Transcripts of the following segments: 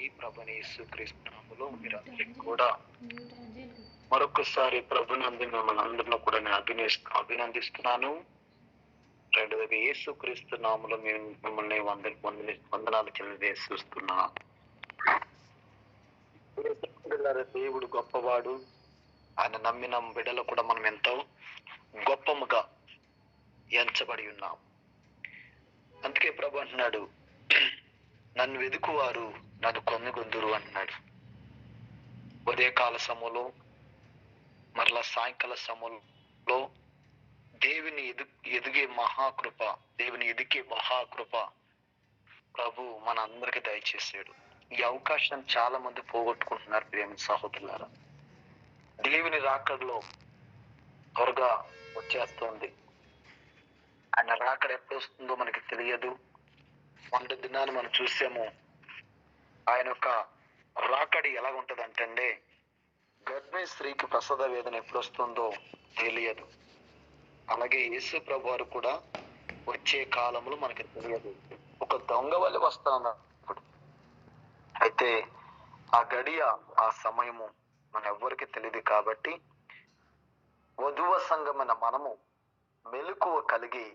ఈ ప్రభుని యేసుక్రీస్తు నామములో మీరందరికీ కూడా మరొకసారి ప్రభునందు మిమ్మల్ని అందరిలో కూడా నేను అభినందిస్తున్నాను. రెండవది యేసుక్రీస్తు నామములో మిమ్మల్ని వందనాలు తెలియజేస్తున్నాను. దేవుడు గొప్పవాడు. ఆయన నమ్మిన బిడ్డలు కూడా మనం ఎంతో గొప్పముగా ఎంచబడి ఉన్నాం. అందుకే ప్రభు అంటున్నాడు, నన్ను వెదుకువారు నన్ను కొనుగొందురు అంటున్నాడు. ఉదయకాల సమయంలో మరలా సాయంకాల సమయంలో దేవుని ఎదిగే మహాకృప ప్రభు మన అందరికి దయచేసాడు. ఈ అవకాశాన్ని చాలా మంది పోగొట్టుకుంటున్నారు. ప్రేమ సహోదరులారా, దేవుని రాకడలో త్వరగా వచ్చేస్తుంది. ఆయన రాకడ ఎప్పుడు వస్తుందో మనకి తెలియదు. మొన్న దినాన్ని మనం చూసాము. ఆయన యొక్క రాకడి ఎలా ఉంటదంటే, గర్భిణీ స్త్రీకి ప్రసవ వేదన ఎప్పుడు వస్తుందో తెలియదు. అలాగే యేసు ప్రభు వారు కూడా వచ్చే కాలంలో మనకి తెలియదు. ఒక దొంగ వల్ల వస్తానప్పుడు అయితే ఆ గడియ ఆ సమయము మన ఎవ్వరికి తెలియదు. కాబట్టి వధువ సంఘమైన మనము మెలకువ కలిగి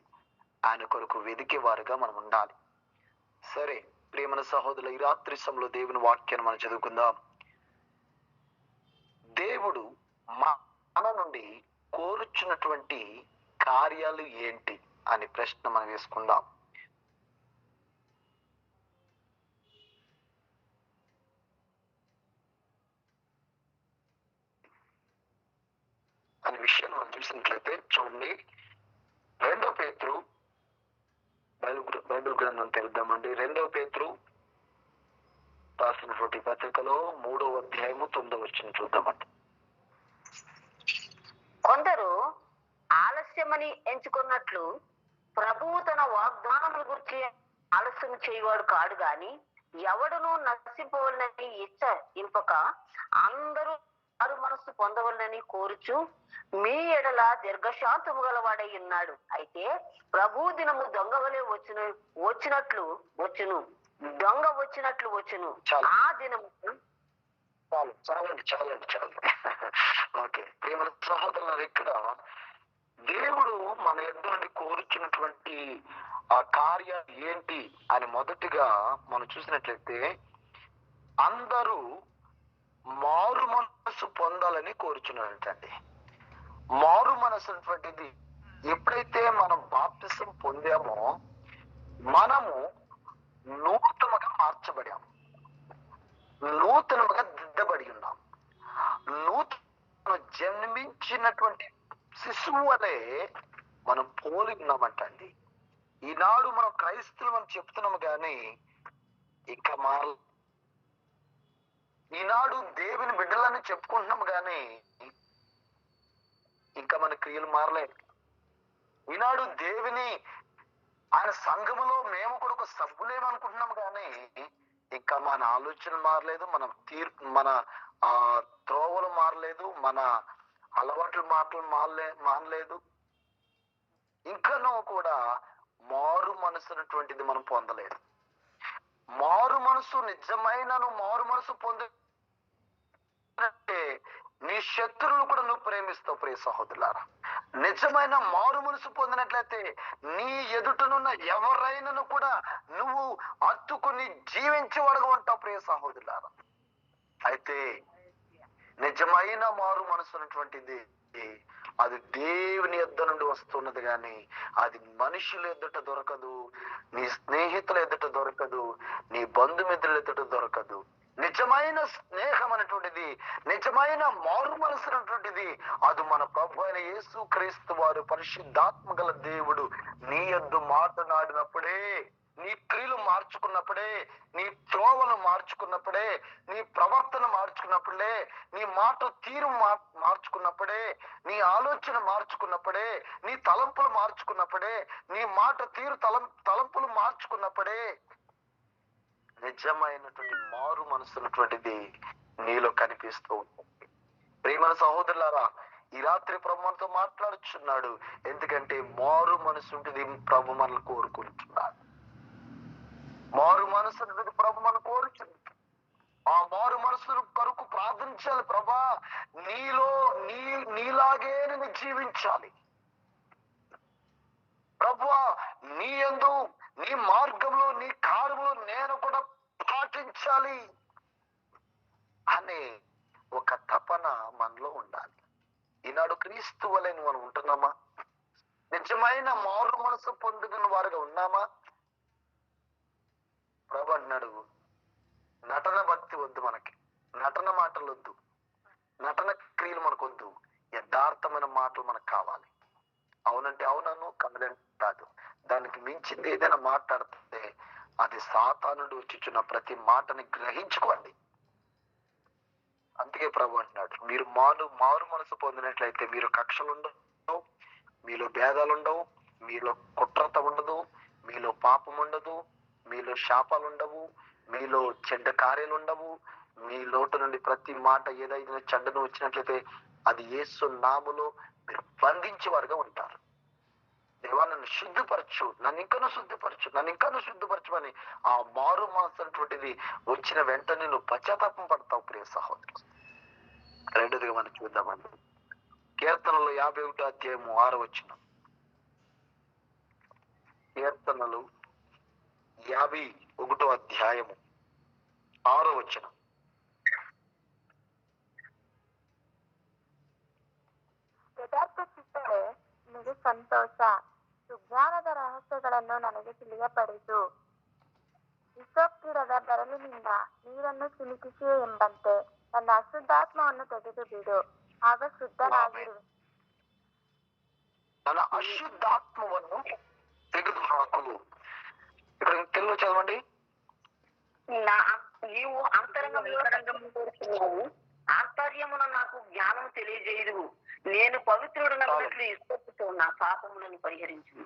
ఆయన కొరకు వెదికే వారుగా మనం ఉండాలి. సరే ప్రియమైన సహోదరులు, ఈ రాత్రి సమయంలో దేవుని వాక్యాన్ని మనం చదువుకుందాం. దేవుడు మన నుండి కోరుచున్నటువంటి కార్యాలు ఏంటి అనే ప్రశ్న మనం వేసుకుందాం. అనే విషయాన్ని మనం చూసినట్లయితే చూడండి, 2 పేతురు బైబిల్ గ్రంథం తెలుద్దామండి. 2 పేతురు రాసినటువంటి పత్రికలో 3వ అధ్యాయము 9వ వచనం చూద్దామండి. కొందరు ఆలస్యమని ఎంచుకున్నట్లు ప్రభువు తన వాగ్దానముల గురించి ఆలస్యం చేయవాడు కాడు గాని ఎవడును నశింపవలనని ఇచ్చ ఇంపక అందరూ మారు మనస్సు పొందవలనని కోరుచు మీ ఎడల దీర్ఘశాంతము గలవాడై ఉన్నాడు. అయితే ప్రభు దినము దొంగ వలె వచ్చినట్లు వచ్చును. ఆ దినము చాలండి. ఓకే ప్రేమ సహోదరులు, ఇక్కడ దేవుడు మన ఎదుటి కోరుచున్నటువంటి ఆ కార్యాలు ఏంటి అని మొదటిగా మనం చూసినట్లయితే, అందరూ మారు మనసు పొందాలని కోరుచున్నాడంటండి. మారు మనసు అటువంటిది ఎప్పుడైతే మనం బాప్తిసం పొందామో మనము నూతనముగా మార్చబడాము, నూతనముగా దిద్దబడి ఉన్నాం. నూతన జన్మించినటువంటి శిశువు వలె మనం పోలి ఉన్నామంటండి. ఈనాడు మనం క్రైస్తవులు మనం చెప్తున్నాము కానీ ఇంకా ఈనాడు దేవుని బిడ్డలని చెప్పుకుంటున్నాము కానీ ఇంకా మన క్రియలు మారలేదు. ఈనాడు దేవుని ఆయన సంఘములో మేము కూడా ఒక సభ్యులేమనుకుంటున్నాము కానీ ఇంకా మన ఆలోచన మారలేదు, మన త్రోవలు మారలేదు, మన అలవాట్లు మారలేదు. ఇంకనూ కూడా మారు మనసు అనేటువంటిది మనం పొందలేదు. మారు మనసు నిజమైన మారు మనసు పొందంటే నీ శత్రువులు కూడా నువ్వు ప్రేమిస్తావు. ప్రియ సహోదరులారా, నిజమైన మారు మనసు పొందినట్లయితే నీ ఎదుటనున్న ఎవరైనాను కూడా నువ్వు హత్తుకుని జీవించేవాడుగా ఉంటావు. ప్రియ సహోదరులారా, అయితే నిజమైన మారు మనసు అన్నటువంటిది అది దేవుని యొద్ద నుండి వస్తున్నది కానీ అది మనుషుల ఎదుట దొరకదు, నీ స్నేహితుల ఎదుట దొరకదు, నీ బంధుమిత్రుల ఎదుట దొరకదు. నిజమైన స్నేహం అనేటువంటిది, నిజమైన మారు మనసు అనేటువంటిది అది మన ప్రభు అయిన యేసు క్రీస్తు వారు పరిశుద్ధాత్మ గల దేవుడు నీ యొద్ద మాట్లాడినప్పుడే, నీ క్రియలు మార్చుకున్నప్పుడే, నీ త్రోవలు మార్చుకున్నప్పుడే, నీ ప్రవర్తన మార్చుకున్నప్పుడే, నీ మాట తీరు మార్చుకున్నప్పుడే, నీ ఆలోచన మార్చుకున్నప్పుడే, నీ తలంపులు మార్చుకున్నప్పుడే, నీ మాట తీరు తలంపులు మార్చుకున్నప్పుడే నిజమైనటువంటి మారు మనసున్నటువంటిది నీలో కనిపిస్తూ ఉంటుంది. ప్రియమైన సహోదరులారా, ఈ రాత్రి ప్రభు మనతో మాట్లాడుచున్నాడు. ఎందుకంటే మారు మనసు ఉంటుంది ప్రభు మనల్ని కోరుకుంటున్నాడు. మారు మనసు ప్రభు మనం కోరుచున్నాడు. ప్రభా నీలో నీలాగే నేను జీవించాలి ప్రభువా, నీ యందు నీ మార్గంలో నీ కార్యంలో నేను కూడా పాటించాలి అనే ఒక తపన మనలో ఉండాలి. ఈనాడు క్రీస్తు వలె మనం ఉంటున్నామా? నిజమైన మారు మనసు పొందుకున్న వారుగా ఉన్నామా? ప్రభు అన్నాడు, నటన భక్తి వద్దు, మనకి నటన మాటలు వద్దు, నటన క్రియలు మనకు వద్దు, యథార్థమైన మాటలు మనకు కావాలి. అవునంటే అవునను, కాదంటే కాదు. దానికి మించింది ఏదైనా మాట్లాడితే అది సాతానుడు వచ్చుచున్న ప్రతి మాటని గ్రహించుకోండి. అందుకే ప్రభు అంటున్నాడు, మీరు మారు మనసు పొందినట్లయితే మీరు కక్షలు ఉండవు, మీలో భేదాలు ఉండవు, మీలో కుట్రత ఉండదు, మీలో పాపం ఉండదు, మీలో శాపాలు ఉండవు, మీలో చెడ్డ కార్యాలు ఉండవు. మీ లోటు నుండి ప్రతి మాట ఏదైనా చెడ్డను వచ్చినట్లయితే అది యేసు నామములో మీరు బంధించేవారుగా ఉంటారు. దేవా, నన్ను శుద్ధిపరచు, నన్ను ఇంకనూ శుద్ధిపరచు, నన్ను ఇంకనూ శుద్ధిపరచమని ఆ మారు మనసుటువంటిది వచ్చిన వెంటనే నువ్వు పశ్చాత్తాపం పడతావు ప్రియ సహోదరు. రెండోదిగా మనం చూద్దామండి, కీర్తనలు 51 అధ్యాయము 6 వచనం. కీర్తనలు 51 అధ్యాయము 6 వచనం. ಯಥಾರ್ಥ ಚಿತ್ತವೇ ನಿನಗೆ ಸಂತೋಷ, ಸುಜ್ಞಾನದ ರಹಸ್ಯಗಳನ್ನು ನನಗೆ ತಿಳಿಯಪಡಿಸು. ಹಿಸೋಪ್ಗಿಡದ ಬೆರಳಿನಿಂದ ನೀರನ್ನು ಚಿಮುಕಿಸಿ ಎಂಬಂತೆ ನನ್ನ ಅಶುದ್ಧಾತ್ಮವನ್ನು ತೆಗೆದು ಬಿಡು, ಆಗ ಶುದ್ಧನಾಗಿರುವೆ. ನನ್ನ అశుద్ధాత్మವನ್ನು తెగుదు హాకు. ఇక్కడ తెలుగు చదవండి. నీవు అంతరంగము కోరుచున్నావు, ఆంతర్యమున నాకు జ్ఞానం తెలియజేయదు. నేను పవిత్రుడు నన్నట్లు ఇష్టపడుతూ నా పాపములను పరిహరించు.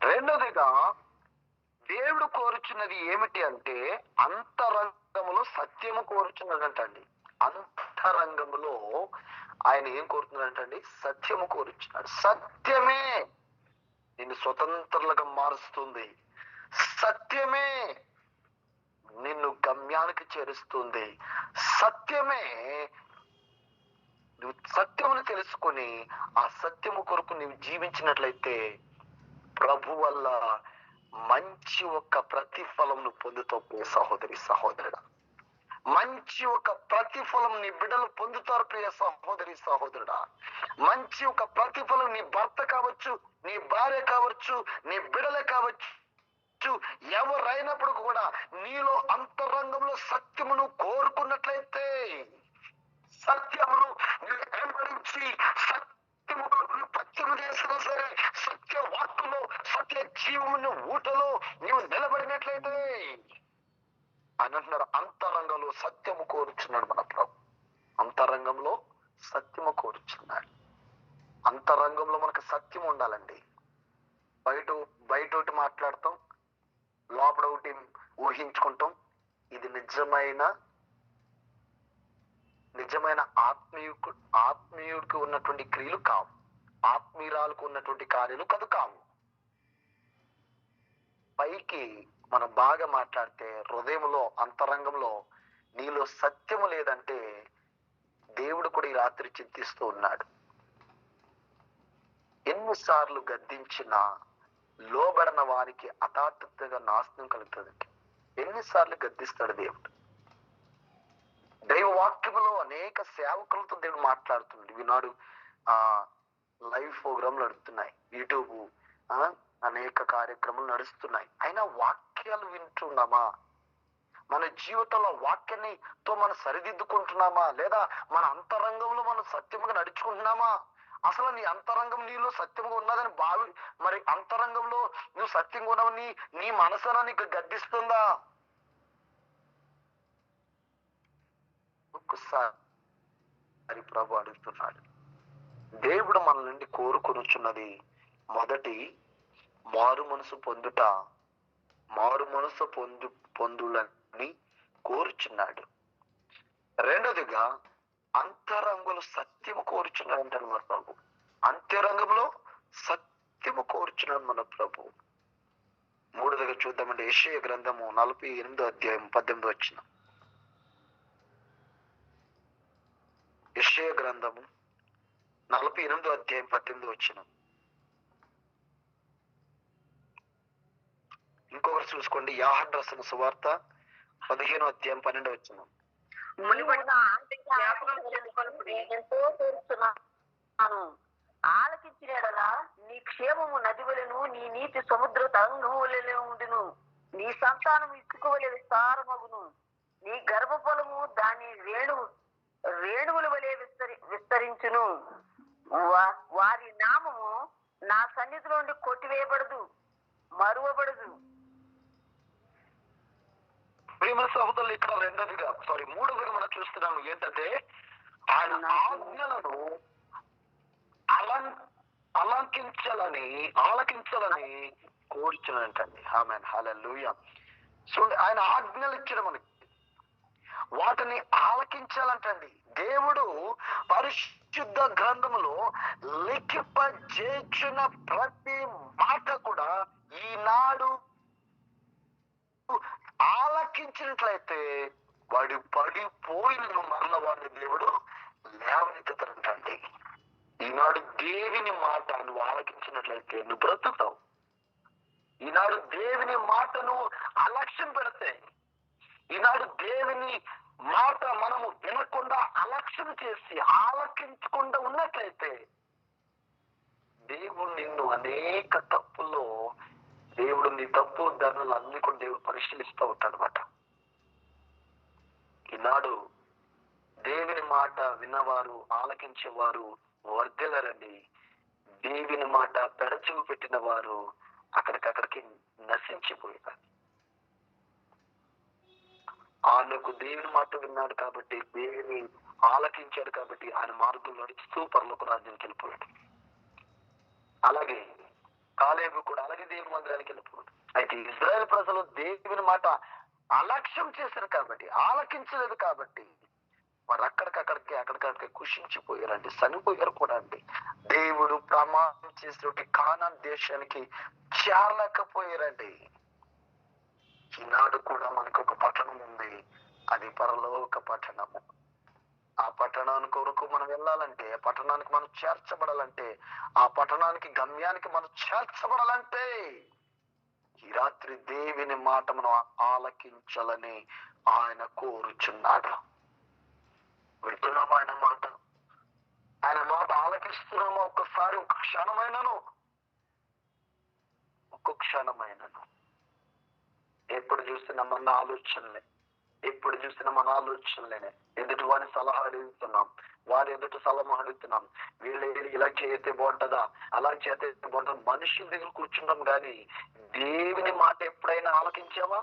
రెండోదిగా దేవుడు కోరుచున్నది ఏమిటి అంటే అంతరంగములో సత్యము కోరుచున్నాడంటండి. అంతరంగములో ఆయన ఏం కోరుతున్నాడంటండి? సత్యము కోరుచున్నాడు. సత్యమే నిన్ను స్వతంత్రులుగా మారుస్తుంది. సత్యమే నిన్ను గమ్యానికి చేరుస్తుంది. సత్యమే నువ్వు సత్యమును తెలుసుకొని ఆ సత్యము కొరకు నువ్వు జీవించినట్లయితే ప్రభు వల్ల మంచి ఒక ప్రతిఫలం నువ్వు పొందుతావు ప్రియ సహోదరి సహోదరుడా. మంచి ఒక ప్రతిఫలం నీ బిడ్డలు పొందుతారు ప్రియ సహోదరి సహోదరుడా. మంచి ఒక ప్రతిఫలం నీ భర్త కావచ్చు, నీ భార్య కావచ్చు, నీ బిడ్డలే కావచ్చు, ఎవరైనప్పుడు కూడా నీలో అంతరంగంలో సత్యమును కోరుకున్నట్లయితే, సత్యమును వెంబడించి సత్యము చేసినా సరే సత్య వాక్కులో సత్య జీవమును ఊటలో నీవు నిలబడినట్లయితే అని అంటున్నారు. అంతరంగంలో సత్యము కోరుచున్నాడు మన ప్రభు. అంతరంగంలో సత్యము కోరుచున్నాడు. అంతరంగంలో మనకు సత్యం ఉండాలండి. బయట ఒకటి మాట్లాడతాం, లోపల ఒకటి ఊహించుకుంటాం. ఇది నిజమైన ఆత్మీయుడికి ఉన్నటువంటి క్రియలు కావు. ఆత్మీయురాలకు ఉన్నటువంటి కార్యాలు కావు. పైకి మనం బాగా మాట్లాడితే హృదయంలో అంతరంగంలో నీలో సత్యము లేదంటే దేవుడు కూడా ఈ రాత్రి చింతిస్తూ ఉన్నాడు. ఎన్నిసార్లు గద్దించినా లోబడిన వారికి హఠాత్తుగా నాశనం కలుగుతుంది. ఎన్నిసార్లు గద్దిస్తాడు దేవుడు. దైవ వాక్యములో అనేక సేవకులతో దేవుడు మాట్లాడుతున్నాడు. ఈనాడు లైవ్ ప్రోగ్రాంలు నడుస్తున్నాయి, యూట్యూబ్ అనేక కార్యక్రమాలు నడుస్తున్నాయి. అయినా వాక్యాలు వింటున్నామా? మన జీవితంలో వాక్యాన్నితో మనం సరిదిద్దుకుంటున్నామా? లేదా మన అంతరంగంలో మనం సత్యముగా నడుచుకుంటున్నామా? అసలు నీ అంతరంగం నీలో సత్యముగా ఉన్నదని మరి అంతరంగంలో నువ్వు సత్యంగా ఉన్నావని నీ మనసున నీకు గద్దిస్తుందా? ఒక్కసారి ప్రభు అడుగుతున్నాడు. దేవుడు మన నుండి కోరుకొనుచున్నది మొదటి మారు మనసు పొందుట, మారు మనసు పొందులని కోరుచున్నాడు. రెండోదిగా అంతరంగంలో సత్యము కోరుచున్నాడు అంటాడు మన ప్రభు. అంతరంగంలో సత్యము కోరుచున్నాడు మన ప్రభు. మూడోదిగా చూద్దామంటే యెషయా గ్రంథము 48 అధ్యాయం 18 వచనం. యెషయా గ్రంథము 48వ అధ్యాయం 18వ వచనం. ఇంకొకరు చూసుకోండి, యోహాను రాసిన సువార్త 15వ అధ్యాయం 12వ వచనం. మునిపడి నా ఆస్తి జ్ఞాపకం చేసుకొనుడి. ఎంతో కోరుచున్నాను, ఆలకించిన యెడల నీ క్షేమము నది వలెను, నీ నీతి సముద్ర తరంగము వలె ఉండును. నీ సంతానం ఇసుక వలె విస్తారమగును. నీ గర్భఫలము దాని రేణువుల వలె విస్తరించును. వారి నామము నా సన్నిధిలో నుండి కొట్టివేయబడదు, మరువబడదు. ప్రేమ సహోదరులు, ఇక్కడ మూడవదిగా మనం చూస్తున్నాము ఏంటంటే ఆయన ఆజ్ఞలను ఆలకించాలని కోరుచునంటండి. ఆమేన్, హల్లెలూయా. చూడండి, ఆయన ఆజ్ఞలు ఇచ్చిన మనకి వాటిని ఆలకించాలంటండి. దేవుడు పరిశుద్ధ గ్రంథములో లిఖింపజేసిన ప్రతి మాట కూడా ఈనాడు ఆలకించినట్లయితే వాడు పడిపోయిన మరల వాడిని దేవుడు లేవనెత్తుతాడంటండి. ఈనాడు దేవుని మాట నువ్వు ఆలకించినట్లయితే నువ్వు బ్రతుకుతావు. ఈనాడు దేవుని మాటను అలక్ష్యం పెడితే, ఈనాడు దేవుని మాట మనము వినకుండా అలక్ష్యం చేసి ఆలకించకుండా ఉన్నట్లయితే దేవుడు నిన్ను అనేక తప్పుల్లో దేవుడు నీ తప్పు ధరలు అన్ని కూడా దేవుడు పరిశీలిస్తూ ఉంటాడు అన్నమాట. ఈనాడు దేవుని మాట విన్నవారు, ఆలకించేవారు వర్ధిల్లరండి. దేవుని మాట పెడచెవి పెట్టిన వారు అక్కడికక్కడికి నశించిపోయారు. ఆయనకు దేవుని మాట విన్నాడు కాబట్టి, దేవుని ఆలకించాడు కాబట్టి ఆయన మార్గం నడుస్తూ పరలోక రాజ్యానికి వెళ్ళిపోయాడు. అలాగే కాలేబు కూడా అలాగే దేవుని మందిరానికి వెళ్ళిపోయాడు. అయితే ఇజ్రాయెల్ ప్రజలు దేవుని మాట అలక్ష్యం చేశారు కాబట్టి, ఆలకించలేదు కాబట్టి వారు అక్కడికక్కడికి కుషించిపోయారండి, చనిపోయారు కూడా అండి. దేవుడు ప్రమాణం చేసినటువంటి కానాన్ దేశానికి చేరలేకపోయారండి. ఈనాడు కూడా మనకు ఒక పట్టణం ఉంది, అది పరలోక పట్టణము. ఆ పట్టణానికి కొరకు మనం వెళ్ళాలంటే, ఆ పట్టణానికి మనం చేర్చబడాలంటే, ఆ పట్టణానికి గమ్యానికి మనం చేర్చబడాలంటే ఈ రాత్రి దేవుని మాట మనం ఆలకించాలని ఆయన కోరుచున్నాడు. వింటున్నాము ఆయన మాట, ఆయన మాట ఆలకిస్తున్నాము. ఒక్క క్షణమైనను ఎప్పుడు చూసినా మన ఆలోచనలేనే ఎదుటి వారిని సలహా అడుగుతున్నాం, వారి ఎదుటి సలహా అడుగుతున్నాం. వీళ్ళు ఇలా చేస్తే బాగుంటుందా, అలా చేస్తే బాగుంటుంది, మనుషుల దగ్గర కూర్చున్నాం. కానీ దేవుని మాట ఎప్పుడైనా ఆలకించావా?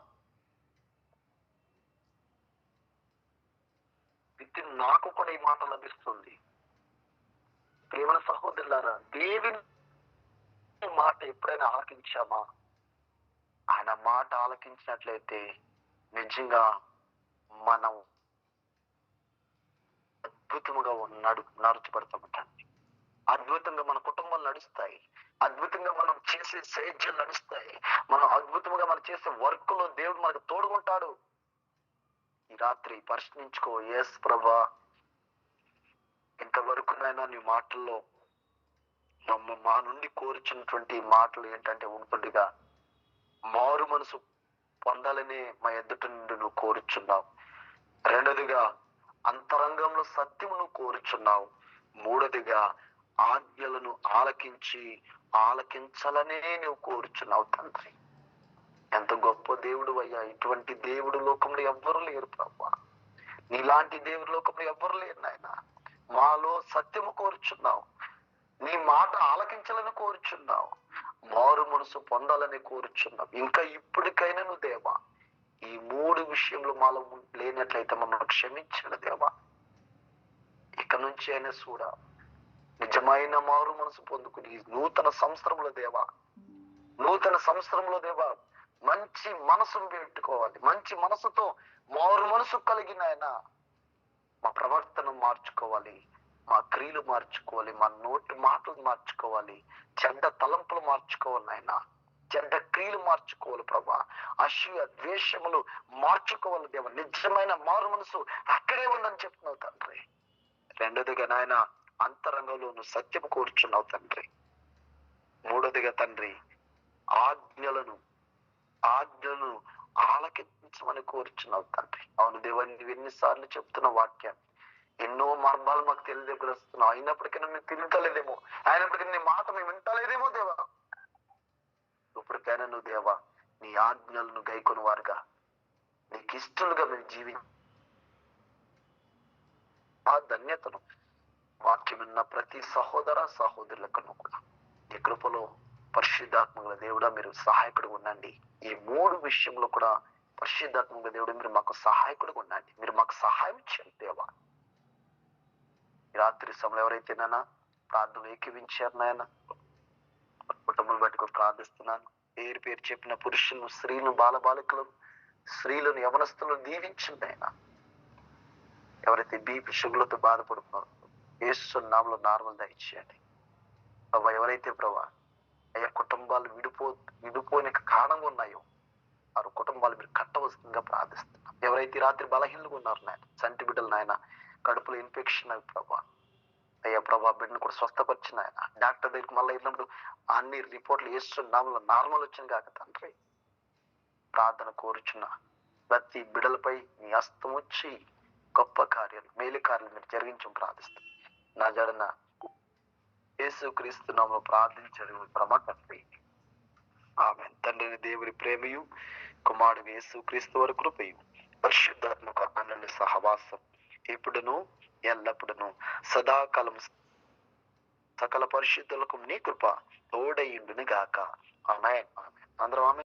నాకు కూడా ఈ మాట లభిస్తుంది. ప్రేమ సహోదరులారా, దేవుని మాట ఎప్పుడైనా ఆలకించామా? ఆయన మాట ఆలకించినట్లయితే నిజంగా మనం అద్భుతంగా నడుచబడతామంటండి. అద్భుతంగా మన కుటుంబాలు నడుస్తాయి, అద్భుతంగా మనం చేసే సేద్యాలు నడుస్తాయి, మనం అద్భుతంగా మనం చేసే వర్క్ లో దేవుడు మనకు తోడుకుంటాడు. ఈ రాత్రి ప్రశ్నించుకో, ఎస్ ప్రభా, ఇంతవరకునైనా నీ మాటల్లో మా నుండి కోరుచున్నటువంటి మాటలు ఏంటంటే ఉంటుండగా మారు మనసు పొందాలని మా ఎదుట నుండి నువ్వు కోరుచున్నావు. రెండోదిగా అంతరంగంలో సత్యమును కోరుచున్నావు. మూడోదిగా ఆజ్ఞలను ఆలకించాలనే నువ్వు కోరుచున్నావు తండ్రి. ఎంత గొప్ప దేవుడు అయ్యా! ఇటువంటి దేవుడు లోకంలో ఎవ్వరు లేరు ప్రభా. నీలాంటి దేవుడు లోకంలో ఎవ్వరు లేరు నాయన. మాలో సత్యము కోరుచున్నావు, నీ మాట ఆలకించాలని కోరుచున్నావు, మారు మనసు పొందాలని కోరుచున్నావు. ఇంకా ఇప్పటికైనా నువ్వు దేవా ఈ మూడు విషయంలో మాలో లేనట్లయితే మమ్మల్ని క్షమించండి దేవా. ఇక నుంచి అయినా చూడా నిజమైన మారు మనసు పొందుకుని నూతన సంవత్సరంలో దేవా మంచి మనసును పెట్టుకోవాలి. మంచి మనసుతో మారు మనసు కలిగిన ఆయన మా ప్రవర్తన మార్చుకోవాలి, మా క్రియలు మార్చుకోవాలి, మా నోటి మాటలు మార్చుకోవాలి, చెడ్డ తలంపులు మార్చుకోవాలి ఆయన, చెడ్డ క్రియలు మార్చుకోవాలి ప్రభా, అసూయ ద్వేషములు మార్చుకోవాలి దేవ. నిజమైన మారు మనసు అక్కడే ఉందని చెప్తున్నావు తండ్రి. రెండోదిగా నాయన అంతరంగంలో నువ్వు సత్యము కోరుచున్నావు తండ్రి. మూడోదిగా తండ్రి ఆజ్ఞలను ఆలకించమని కోరుచున్నావు తండ్రి. అవును దేవా, నువ్వు ఎన్నిసార్లు చెప్తున్న వాక్యాన్ని, ఎన్నో మార్గాలు మాకు తెలియజేస్తున్నావు. అయినప్పటికీ మేము తింటలేదేమో, అయినప్పటికీ నీ మాట మేము వింటలేదేమో దేవా. ఇప్పటికైనా నువ్వు దేవా నీ ఆజ్ఞలను గైకొని వారుగా, నీకు ఇష్టలుగా మేము ఆ ధన్యతను వాక్యం విన్న ప్రతి సహోదర సహోదరులకు కూడా నీ కృపలో పరిశుద్ధాత్మక దేవుడా మీరు సహాయకుడు ఉండండి. ఈ 3 విషయంలో కూడా పరిశుద్ధాత్మక దేవుడు మీరు మాకు సహాయకుడు ఉండండి. మీరు మాకు సహాయం చేయండి దేవా. రాత్రి సమయంలో ఎవరైతే నాన్న ప్రార్థన ఏకీవించారు నాయన, కుటుంబం బట్టి ప్రార్థిస్తున్నాను. పేరు పేరు చెప్పిన పురుషులను, స్త్రీలను, బాలబాలికలను, స్త్రీలను, యవనస్తులను దీవించండి ఆయన. ఎవరైతే బీపీ షుగర్లతో బాధపడుతున్నారో యేసు నామములో నార్మల్ దయచేయండి ప్రభా. ఎవరైతే ప్రభా అయ్యా కుటుంబాలు విడిపోనికి కారణంగా ఉన్నాయో ఆ కుటుంబాలు మీరు కట్టవలసిందిగా ప్రార్థిస్తున్నాం. ఎవరైతే రాత్రి బలహీనలుగా ఉన్నారు నాయన, చంటి బిడ్డలు నాయన, కడుపులో ఇన్ఫెక్షన్ అవి ప్రభా, అయ్యా ప్రభా బిడ్డను కూడా స్వస్థపరిచిన ఆయన. డాక్టర్ దగ్గరికి మళ్ళీ వెళ్ళినప్పుడు అన్ని రిపోర్ట్లు వేస్తున్నాము, నార్మల్ వచ్చింది కాక తండ్రి. ప్రార్థన కోరుచున్న ప్రతి బిడ్డలపై మీ హస్తం వచ్చి గొప్ప కార్యాలు, మేలు కార్యాలు మీరు జరిగించడం ప్రార్థిస్తాం. నా జడన యేసుక్రీస్తు నామములో ప్రార్థించడం పరమ తండ్రి, ఆమేన్. తండ్రిని దేవుని ప్రేమయు కుమారుడు యేసుక్రీస్తు వారి కృపయు పరిశుద్ధాత్మక అన్యోన్య సహవాసం ఇప్పుడును ఎల్లప్పుడును సదాకాలం సకల పరిశుద్ధులకు నీ కృప తోడయుండును గాక. ఆమేన్. అందరం ఆమేన్.